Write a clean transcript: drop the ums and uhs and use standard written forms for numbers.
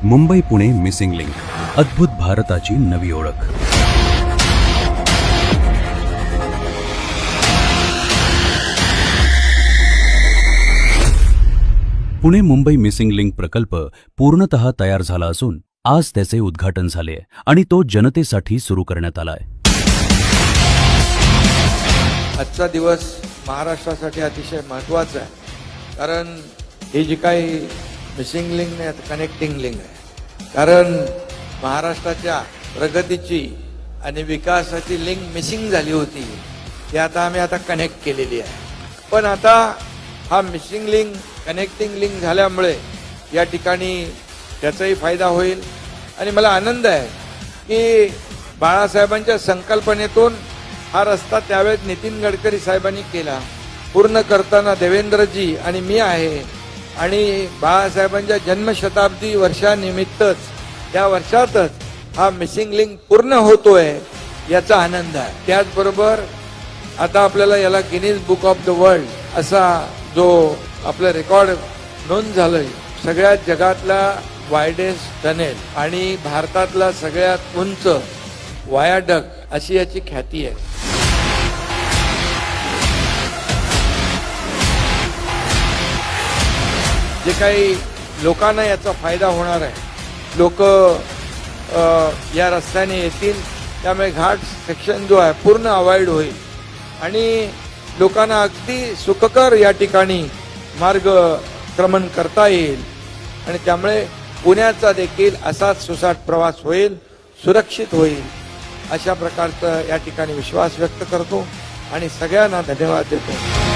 Mumbai Pune missing link, अद्भुत भारताची नवी ओळख. पुणे मुंबई मिसिंग लिंक प्रकल्प पूर्णतः तयार झाला असून आज त्याचे उद्घाटन झाले आणि तो जनतेसाठी सुरू करण्यात आलाय. आजचा दिवस महाराष्ट्रासाठी अतिशय महत्त्वाचा आहे, कारण हे जी काही मिसिंग लिंक नाही, कनेक्टिंग लिंक आहे. कारण महाराष्ट्राच्या प्रगतीची आणि विकासाची लिंक मिसिंग झाली होती, ती आम्ही कनेक्ट केलेली आहे. पण आता हा मिसिंग लिंक कनेक्टिंग लिंक झाल्यामुळे या ठिकाणी त्याचाही फायदा होईल. आणि मला आनंद आहे की बाळासाहेबांच्या संकल्पनेतून हा रस्ता त्यावेळेस नितीन गडकरी साहेबांनी केला, पूर्ण करताना देवेंद्रजी आणि मी आहे. आणि बाळासाहेबांच्या जन्मशताब्दी वर्षानिमित्तच त्या वर्षातच हा मिसिंग लिंक पूर्ण होतोय, याचा आनंद आहे. त्याचबरोबर आता आपल्याला याला Guinness book of the world असा जो आपलं रेकॉर्ड नोंद झालंय, सगळ्यात जगातला वायडेस्ट टनेल आणि भारतातला सगळ्यात उंच वायाडक्ट अशी याची ख्याती आहे. जे काही लोकांना याचा फायदा होणार आहे, लोक या रस्त्याने येतील, त्यामुळे घाट सेक्शन जो आहे पूर्ण अवॉइड होईल आणि लोकांना अगदी सुखकर या ठिकाणी मार्गक्रमण करता येईल. आणि त्यामुळे पुण्याचा देखील असाच सुसाट प्रवास होईल, सुरक्षित होईल, अशा प्रकारचा या ठिकाणी विश्वास व्यक्त करतो आणि सगळ्यांना धन्यवाद देतो.